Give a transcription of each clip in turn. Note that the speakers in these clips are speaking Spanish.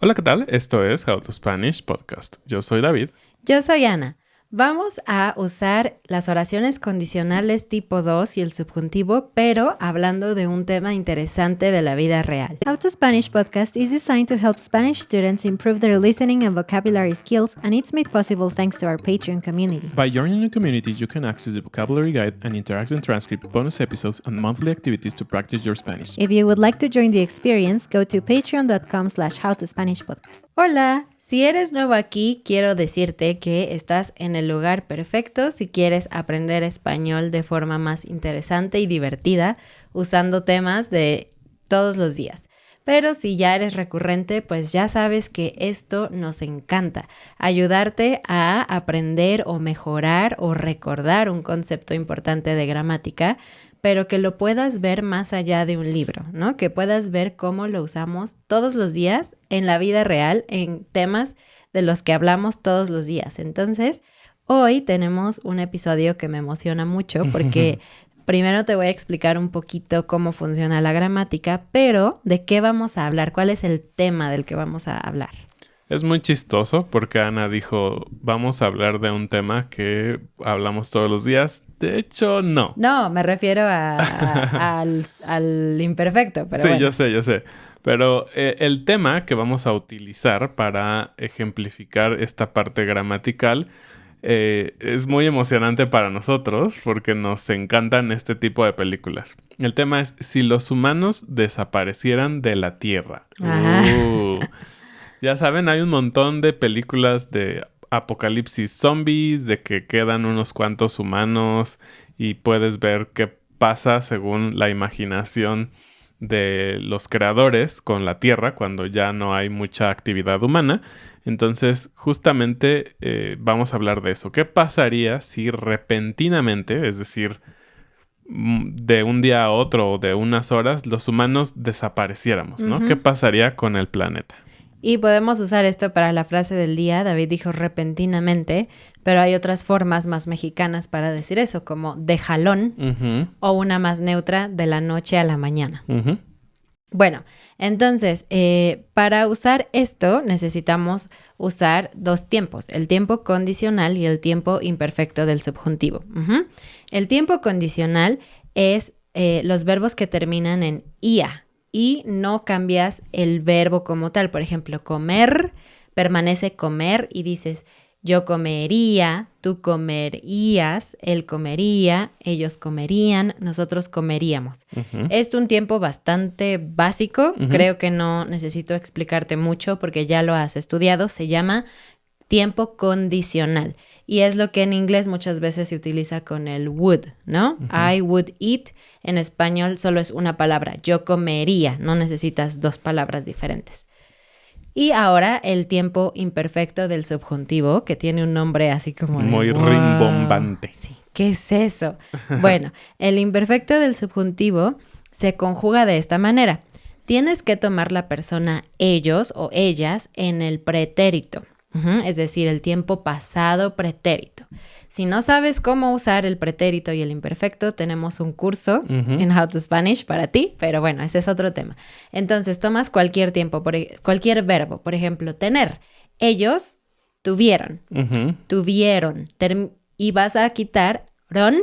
Hola, ¿qué tal? Esto es How to Spanish Podcast. Yo soy David. Yo soy Ana. Vamos a usar las oraciones condicionales tipo 2 y el subjuntivo, pero hablando de un tema interesante de la vida real. How to Spanish podcast is designed to help Spanish students improve their listening and vocabulary skills, and it's made possible thanks to our Patreon community. By joining the community, you can access the vocabulary guide and interactive transcript, bonus episodes, and monthly activities to practice your Spanish. If you would like to join the experience, go to patreon.com/howtospanishpodcast. Hola, si eres nuevo aquí, quiero decirte que estás en el lugar perfecto si quieres aprender español de forma más interesante y divertida, usando temas de todos los días. Pero si ya eres recurrente, pues ya sabes que esto nos encanta, ayudarte a aprender o mejorar o recordar un concepto importante de gramática, pero que lo puedas ver más allá de un libro, ¿no? Que puedas ver cómo lo usamos todos los días en la vida real, en temas de los que hablamos todos los días. Entonces, hoy tenemos un episodio que me emociona mucho porque primero te voy a explicar un poquito cómo funciona la gramática, pero ¿de qué vamos a hablar? ¿Cuál es el tema del que vamos a hablar? Es muy chistoso porque Ana dijo, vamos a hablar de un tema que hablamos todos los días. De hecho, no. No, me refiero al imperfecto, pero sí, bueno. yo sé. Pero el tema que vamos a utilizar para ejemplificar esta parte gramatical es muy emocionante para nosotros porque nos encantan este tipo de películas. El tema es si los humanos desaparecieran de la Tierra. Ajá. Ya saben, hay un montón de películas de apocalipsis zombies, de que quedan unos cuantos humanos y puedes ver qué pasa según la imaginación de los creadores con la Tierra cuando ya no hay mucha actividad humana. Entonces, justamente vamos a hablar de eso. ¿Qué pasaría si repentinamente, es decir, de un día a otro o de unas horas, los humanos desapareciéramos, ¿no? Uh-huh. ¿Qué pasaría con el planeta? Y podemos usar esto para la frase del día. David dijo repentinamente, pero hay otras formas más mexicanas para decir eso, como de jalón, o una más neutra, de la noche a la mañana. Bueno, entonces, para usar esto necesitamos usar dos tiempos, el tiempo condicional y el tiempo imperfecto del subjuntivo. El tiempo condicional es los verbos que terminan en ia y no cambias el verbo como tal. Por ejemplo, comer, permanece comer y dices yo comería, tú comerías, él comería, ellos comerían, nosotros comeríamos. Es un tiempo bastante básico, creo que no necesito explicarte mucho porque ya lo has estudiado, se llama tiempo condicional y es lo que en inglés muchas veces se utiliza con el would, ¿no? I would eat, en español solo es una palabra, yo comería, no necesitas dos palabras diferentes. Y ahora el tiempo imperfecto del subjuntivo, que tiene un nombre así como muy wow, rimbombante. Sí, ¿qué es eso? Bueno, el imperfecto del subjuntivo se conjuga de esta manera. Tienes que tomar la persona ellos o ellas en el pretérito, es decir, el tiempo pasado pretérito. Si no sabes cómo usar el pretérito y el imperfecto, tenemos un curso en How to Spanish para ti, pero bueno, ese es otro tema. Entonces, tomas cualquier tiempo, cualquier verbo, por ejemplo, tener. Ellos tuvieron, tuvieron, y vas a quitar ron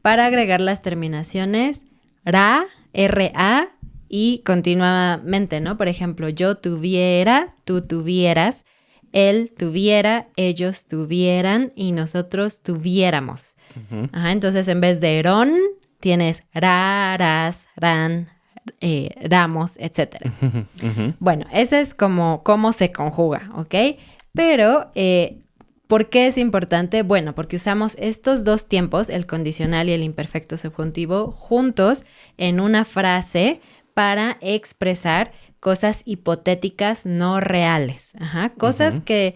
para agregar las terminaciones ra, ra y continuamente, ¿no? Por ejemplo, yo tuviera, tú tuvieras, él tuviera, ellos tuvieran y nosotros tuviéramos. Entonces, en vez de ron, tienes raras, ran, ramos, etc. Bueno, ese es como cómo se conjuga, ¿ok? Pero, ¿por qué es importante? Bueno, porque usamos estos dos tiempos, el condicional y el imperfecto subjuntivo, juntos en una frase para expresar cosas hipotéticas no reales. Cosas que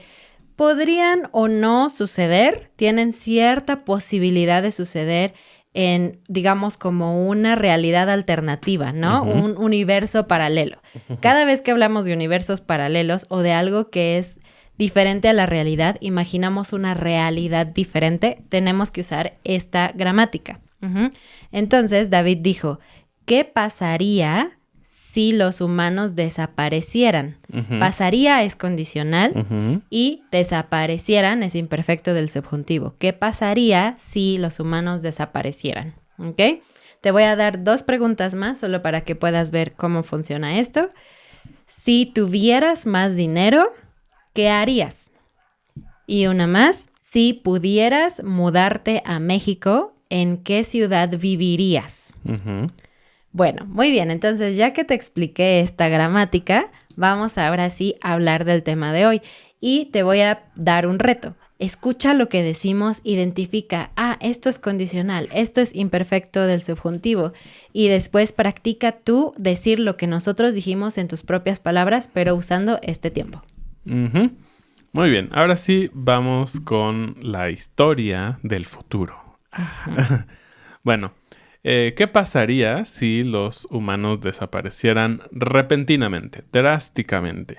podrían o no suceder, tienen cierta posibilidad de suceder en, digamos, como una realidad alternativa, ¿no? Un universo paralelo. Cada vez que hablamos de universos paralelos o de algo que es diferente a la realidad, imaginamos una realidad diferente, tenemos que usar esta gramática. Entonces, David dijo, ¿qué pasaría si los humanos desaparecieran. Ujú. Pasaría es condicional Ujú. y desaparecieran es imperfecto del subjuntivo. ¿Qué pasaría si los humanos desaparecieran? ¿Ok? Te voy a dar 2 preguntas más solo para que puedas ver cómo funciona esto. Si tuvieras más dinero, ¿qué harías? Y una más. Si pudieras mudarte a México, ¿en qué ciudad vivirías? Ujú. Bueno, muy bien. Entonces, ya que te expliqué esta gramática, vamos ahora sí a hablar del tema de hoy. Y te voy a dar un reto. Escucha lo que decimos, identifica, esto es condicional, esto es imperfecto del subjuntivo. Y después practica tú decir lo que nosotros dijimos en tus propias palabras, pero usando este tiempo. Ujú. Muy bien, ahora sí vamos con la historia del futuro. Bueno, ¿qué pasaría si los humanos desaparecieran repentinamente, drásticamente?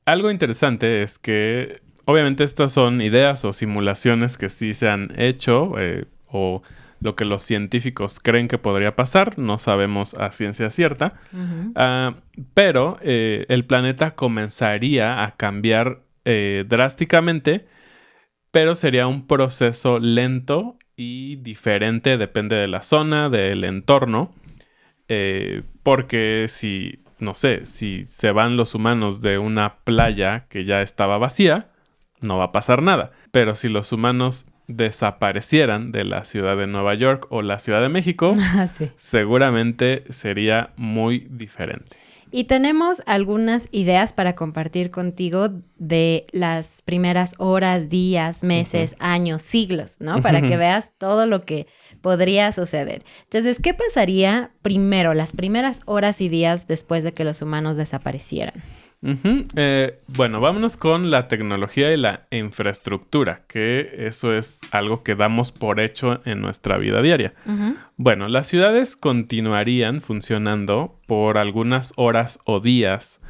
Algo interesante es que obviamente estas son ideas o simulaciones que sí se han hecho o lo que los científicos creen que podría pasar, no sabemos a ciencia cierta. Ujú. Pero el planeta comenzaría a cambiar drásticamente, pero sería un proceso lento y diferente, depende de la zona, del entorno, porque si, no sé, si se van los humanos de una playa que ya estaba vacía, no va a pasar nada. Pero si los humanos desaparecieran de la ciudad de Nueva York o la Ciudad de México, Sí. seguramente sería muy diferente. Y tenemos algunas ideas para compartir contigo de las primeras horas, días, meses, años, siglos, ¿no? Para que veas todo lo que podría suceder. Entonces, ¿qué pasaría primero, las primeras horas y días después de que los humanos desaparecieran? Ujú. Bueno, vámonos con la tecnología y la infraestructura, que eso es algo que damos por hecho en nuestra vida diaria. Ujú. Bueno, las ciudades continuarían funcionando por algunas horas o días,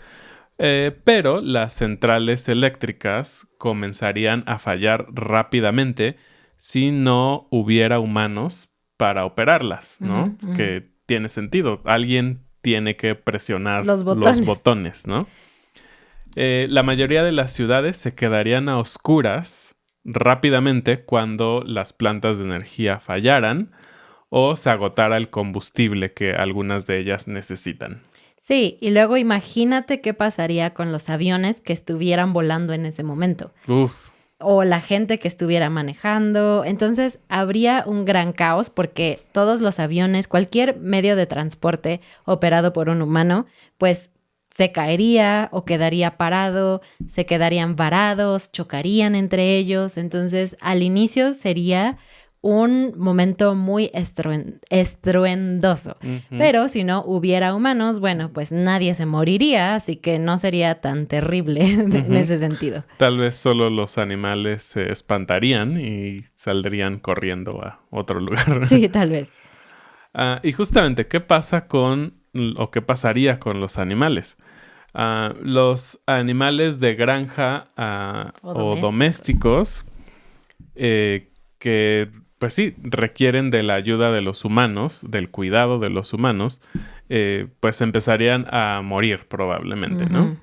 pero las centrales eléctricas comenzarían a fallar rápidamente si no hubiera humanos para operarlas, ¿no? Ujú, ujú. Que tiene sentido. Alguien tiene que presionar Los los botones. botones, ¿no? La mayoría de las ciudades se quedarían a oscuras rápidamente cuando las plantas de energía fallaran o se agotara el combustible que algunas de ellas necesitan. Sí, y luego imagínate qué pasaría con los aviones que estuvieran volando en ese momento. Uf. O la gente que estuviera manejando. Entonces habría un gran caos porque todos los aviones, cualquier medio de transporte operado por un humano, pues se caería o quedaría parado, se quedarían varados, chocarían entre ellos. Entonces al inicio sería un momento muy estruendoso. Ujú. Pero si no hubiera humanos, bueno, pues nadie se moriría, así que no sería tan terrible en ese sentido. Tal vez solo los animales se espantarían y saldrían corriendo a otro lugar. Sí, tal vez. Y justamente, ¿qué pasa o qué pasaría con los animales? Los animales de granja O o domésticos que, pues sí, requieren de la ayuda de los humanos, del cuidado de los humanos, pues empezarían a morir probablemente, ¿no? Ujú.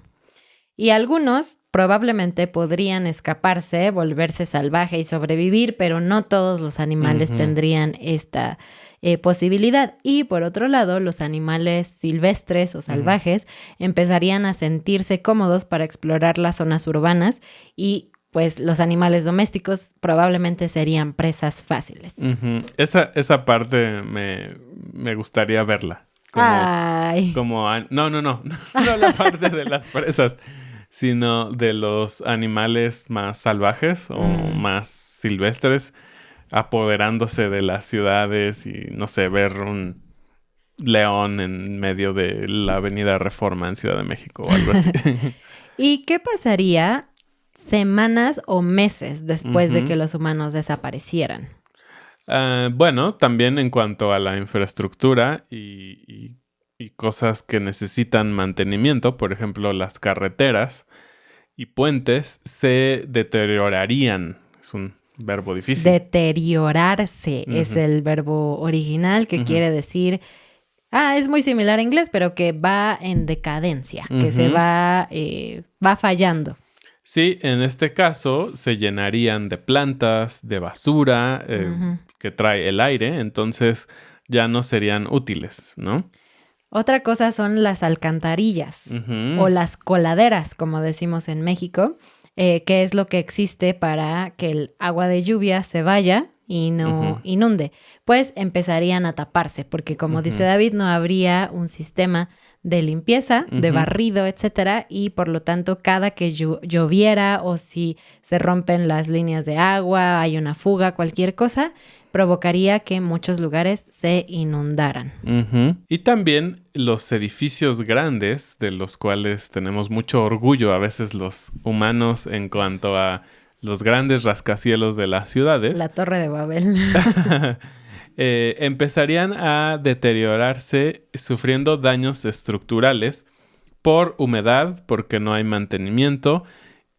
Y algunos probablemente podrían escaparse, volverse salvaje y sobrevivir, pero no todos los animales Ujú. tendrían esta posibilidad. Y por otro lado, los animales silvestres o salvajes empezarían a sentirse cómodos para explorar las zonas urbanas y pues los animales domésticos probablemente serían presas fáciles. Ujú. Esa parte me gustaría verla. Ay. No, no la parte de las presas, sino de los animales más salvajes o más silvestres apoderándose de las ciudades y, no sé, ver un león en medio de la Avenida Reforma en Ciudad de México o algo así. ¿Y qué pasaría semanas o meses después de Ujú. que los humanos desaparecieran? Bueno, también en cuanto a la infraestructura y cosas que necesitan mantenimiento, por ejemplo, las carreteras y puentes se deteriorarían. Es un verbo difícil. Deteriorarse es Ujú, el verbo original que ujú. quiere decir Es muy similar a inglés, pero que va en decadencia, que se va fallando. Sí, en este caso se llenarían de plantas, de basura que trae el aire, entonces ya no serían útiles, ¿no? Otra cosa son las alcantarillas o las coladeras, como decimos en México, que es lo que existe para que el agua de lluvia se vaya y no inunde. Pues empezarían a taparse, porque como dice David, no habría un sistema de limpieza, de barrido, etcétera, y por lo tanto cada que lloviera o si se rompen las líneas de agua, hay una fuga, cualquier cosa, provocaría que muchos lugares se inundaran. Y también los edificios grandes, de los cuales tenemos mucho orgullo a veces los humanos en cuanto a los grandes rascacielos de las ciudades. La Torre de Babel. Empezarían a deteriorarse sufriendo daños estructurales por humedad, porque no hay mantenimiento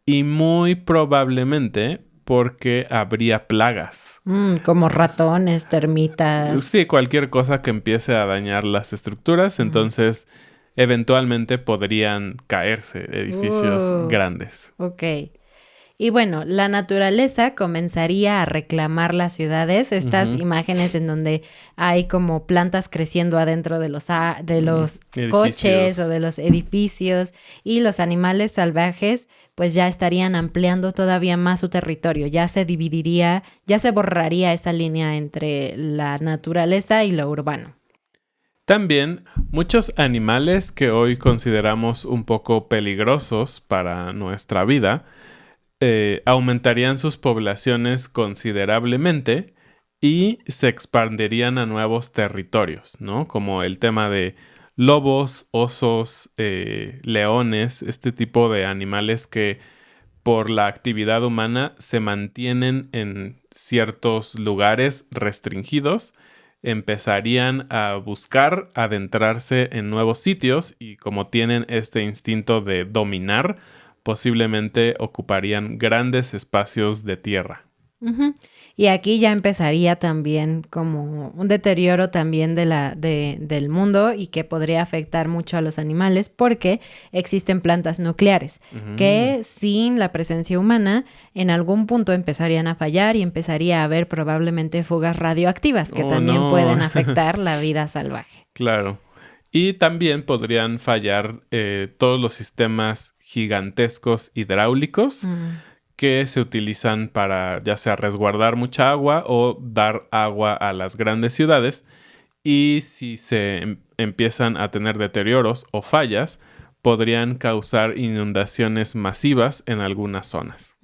y muy probablemente porque habría plagas. Como ratones, termitas. Sí, cualquier cosa que empiece a dañar las estructuras, entonces eventualmente podrían caerse edificios grandes. Ok. Y bueno, la naturaleza comenzaría a reclamar las ciudades, estas imágenes en donde hay como plantas creciendo adentro de los coches o de los edificios, y los animales salvajes pues ya estarían ampliando todavía más su territorio, ya se dividiría, ya se borraría esa línea entre la naturaleza y lo urbano. También muchos animales que hoy consideramos un poco peligrosos para nuestra vida, aumentarían sus poblaciones considerablemente y se expandirían a nuevos territorios, ¿no? Como el tema de lobos, osos, leones, este tipo de animales que por la actividad humana se mantienen en ciertos lugares restringidos, empezarían a buscar adentrarse en nuevos sitios y como tienen este instinto de dominar, posiblemente ocuparían grandes espacios de tierra. Y aquí ya empezaría también como un deterioro también del mundo y que podría afectar mucho a los animales porque existen plantas nucleares que sin la presencia humana en algún punto empezarían a fallar y empezaría a haber probablemente fugas radioactivas que también pueden afectar la vida salvaje. Claro. Y también podrían fallar todos los sistemas gigantescos hidráulicos que se utilizan para ya sea resguardar mucha agua o dar agua a las grandes ciudades. Y si se empiezan a tener deterioros o fallas, podrían causar inundaciones masivas en algunas zonas.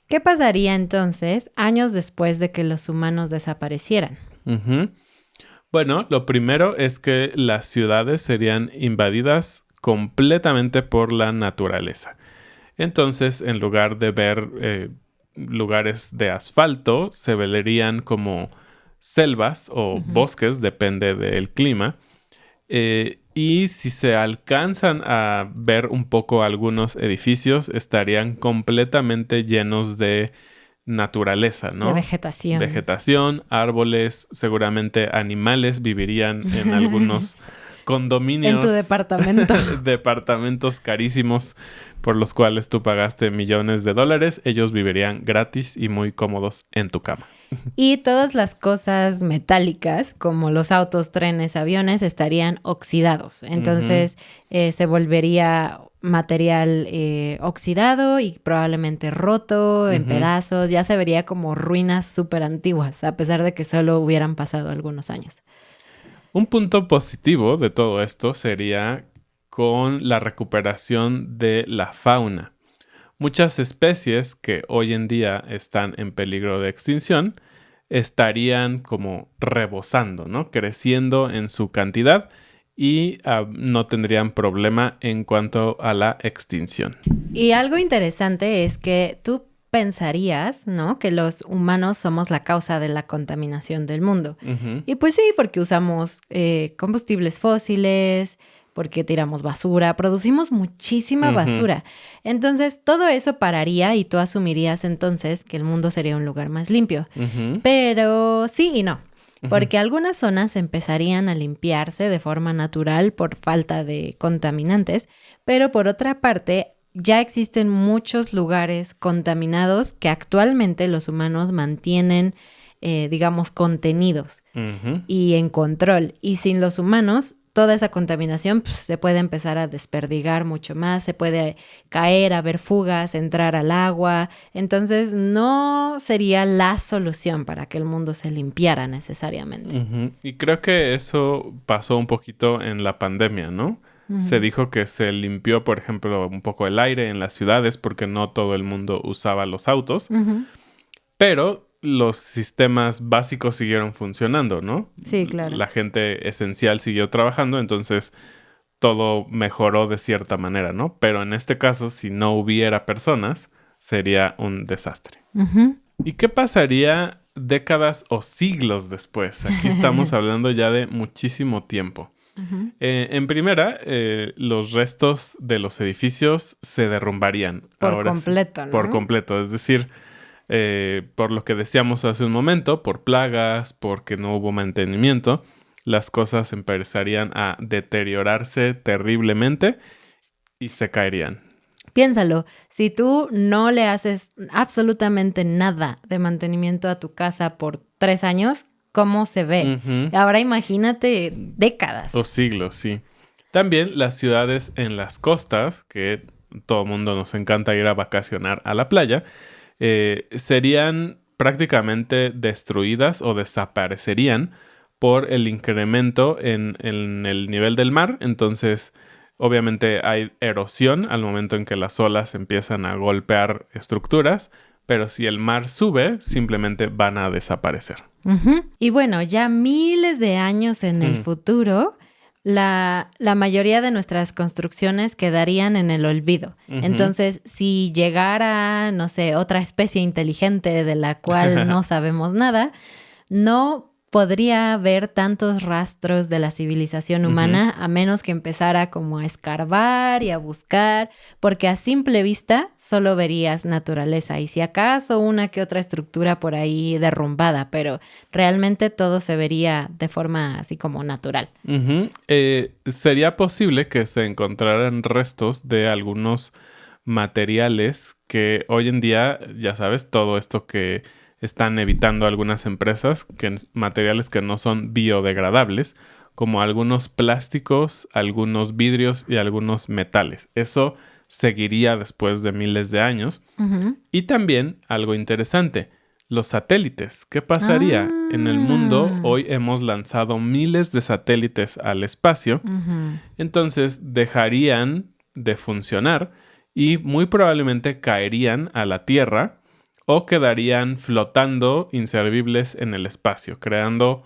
¿Qué pasaría entonces años después de que los humanos desaparecieran? Bueno, lo primero es que las ciudades serían invadidas completamente por la naturaleza. Entonces, en lugar de ver lugares de asfalto, se verían como selvas o bosques, depende del clima. Y si se alcanzan a ver un poco algunos edificios, estarían completamente llenos de naturaleza, ¿no? De vegetación. Vegetación, árboles, seguramente animales vivirían en algunos condominios. En tu departamento. Departamentos carísimos por los cuales tú pagaste millones de dólares. Ellos vivirían gratis y muy cómodos en tu cama. Y todas las cosas metálicas, como los autos, trenes, aviones, estarían oxidados. Entonces, se volvería material oxidado y probablemente roto en pedazos. Ya se vería como ruinas súper antiguas, a pesar de que solo hubieran pasado algunos años. Un punto positivo de todo esto sería con la recuperación de la fauna. Muchas especies que hoy en día están en peligro de extinción estarían como rebosando, ¿no? Creciendo en su cantidad y no tendrían problema en cuanto a la extinción. Y algo interesante es que tú pensarías, ¿no?, que los humanos somos la causa de la contaminación del mundo. Y pues sí, porque usamos combustibles fósiles, porque tiramos basura, producimos muchísima basura. Entonces, todo eso pararía y tú asumirías entonces que el mundo sería un lugar más limpio. Pero sí y no. porque algunas zonas empezarían a limpiarse de forma natural por falta de contaminantes, pero por otra parte, ya existen muchos lugares contaminados que actualmente los humanos mantienen, digamos, contenidos y en control. Y sin los humanos, toda esa contaminación se puede empezar a desperdigar mucho más, se puede caer, haber fugas, entrar al agua. Entonces, no sería la solución para que el mundo se limpiara necesariamente. Y creo que eso pasó un poquito en la pandemia, ¿no? Se dijo que se limpió, por ejemplo, un poco el aire en las ciudades porque no todo el mundo usaba los autos, pero los sistemas básicos siguieron funcionando, ¿no? Sí, claro. La gente esencial siguió trabajando, entonces todo mejoró de cierta manera, ¿no? Pero en este caso, si no hubiera personas, sería un desastre. ¿Y qué pasaría décadas o siglos después? Aquí estamos hablando ya de muchísimo tiempo. En primera, los restos de los edificios se derrumbarían. Por completo, ¿no? Por completo, es decir, por lo que decíamos hace un momento, por plagas, porque no hubo mantenimiento, las cosas empezarían a deteriorarse terriblemente y se caerían. Piénsalo, si tú no le haces absolutamente nada de mantenimiento a tu casa por 3 años, ¿cómo se ve? Ahora imagínate décadas. O siglos, sí. También las ciudades en las costas, que todo el mundo nos encanta ir a vacacionar a la playa, serían prácticamente destruidas o desaparecerían por el incremento en el nivel del mar. Entonces, obviamente hay erosión al momento en que las olas empiezan a golpear estructuras, pero si el mar sube, simplemente van a desaparecer. Y bueno, ya miles de años en el futuro, la mayoría de nuestras construcciones quedarían en el olvido. Entonces, si llegara, no sé, otra especie inteligente de la cual no sabemos nada, no podría haber tantos rastros de la civilización humana a menos que empezara como a escarbar y a buscar, porque a simple vista solo verías naturaleza y si acaso una que otra estructura por ahí derrumbada, pero realmente todo se vería de forma así como natural. Sería posible que se encontraran restos de algunos materiales que hoy en día, ya sabes, todo esto que están evitando algunas empresas, materiales que no son biodegradables, como algunos plásticos, algunos vidrios y algunos metales. Eso seguiría después de miles de años. Y también algo interesante, los satélites. ¿Qué pasaría? En el mundo hoy hemos lanzado miles de satélites al espacio, entonces dejarían de funcionar y muy probablemente caerían a la Tierra o quedarían flotando inservibles en el espacio, creando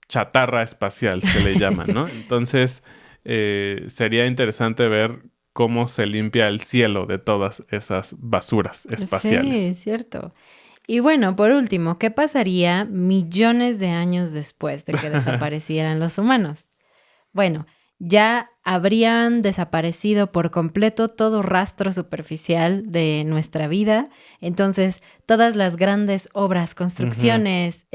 chatarra espacial, se le llama, ¿no? Entonces, sería interesante ver cómo se limpia el cielo de todas esas basuras espaciales. Sí, es cierto. Y bueno, por último, ¿qué pasaría millones de años después de que desaparecieran los humanos? Bueno, ya habrían desaparecido por completo todo rastro superficial de nuestra vida. Entonces, todas las grandes obras, construcciones,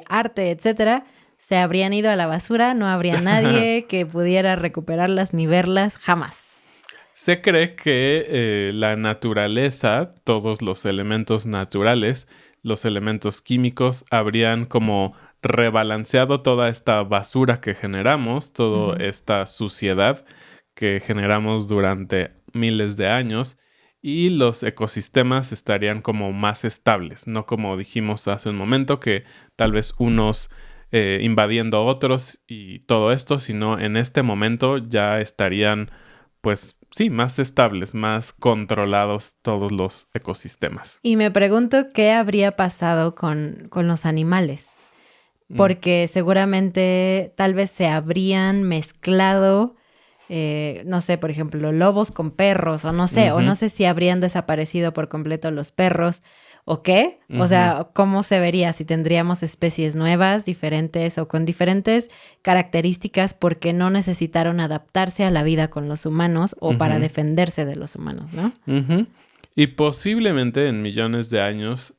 arte, etcétera, se habrían ido a la basura. No habría nadie que pudiera recuperarlas ni verlas jamás. Se cree que la naturaleza, todos los elementos naturales, los elementos químicos, habrían como rebalanceado toda esta basura que generamos, toda esta suciedad que generamos durante miles de años y los ecosistemas estarían como más estables, no como dijimos hace un momento que tal vez unos invadiendo a otros y todo esto, sino en este momento ya estarían pues sí, más estables, más controlados todos los ecosistemas. Y me pregunto qué habría pasado con los animales. Porque seguramente tal vez se habrían mezclado, no sé, por ejemplo, lobos con perros, o no sé si habrían desaparecido por completo los perros, o qué. O sea, ¿cómo se vería si tendríamos especies nuevas, diferentes o con diferentes características porque no necesitaron adaptarse a la vida con los humanos o para defenderse de los humanos, ¿no? Y posiblemente en millones de años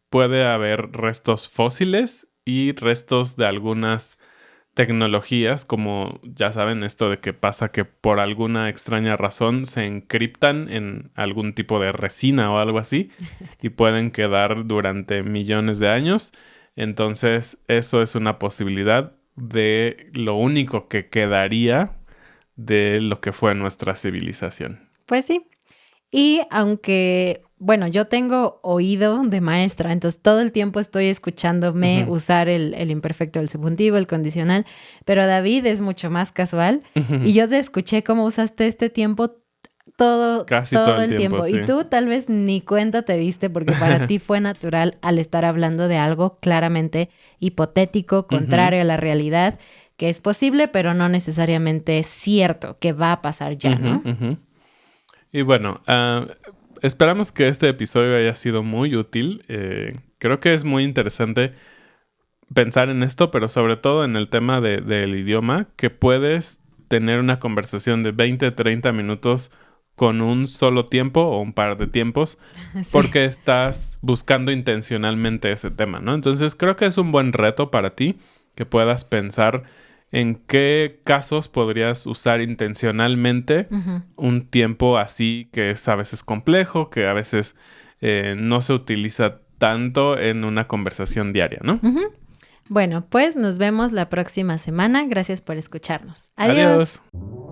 puede haber restos fósiles y restos de algunas tecnologías, como ya saben, esto de que pasa que por alguna extraña razón se encriptan en algún tipo de resina o algo así y pueden quedar durante millones de años. Entonces, eso es una posibilidad de lo único que quedaría de lo que fue nuestra civilización. Pues sí. Y aunque, bueno, yo tengo oído de maestra, entonces todo el tiempo estoy escuchándome usar el imperfecto del subjuntivo, el condicional, pero David es mucho más casual y yo te escuché cómo usaste este tiempo Casi todo todo el tiempo, sí. Y tú tal vez ni cuenta te diste porque para ti fue natural al estar hablando de algo claramente hipotético, contrario a la realidad, que es posible, pero no necesariamente cierto, que va a pasar ya, ¿no? Y bueno, esperamos que este episodio haya sido muy útil. Creo que es muy interesante pensar en esto, pero sobre todo en el tema del idioma, que puedes tener una conversación de 20, 30 minutos con un solo tiempo o un par de tiempos, sí, porque estás buscando intencionalmente ese tema, ¿no? Entonces creo que es un buen reto para ti que puedas pensar en qué casos podrías usar intencionalmente un tiempo así que es a veces complejo, que a veces no se utiliza tanto en una conversación diaria, ¿no? Bueno, pues nos vemos la próxima semana. Gracias por escucharnos. Adiós. Adiós.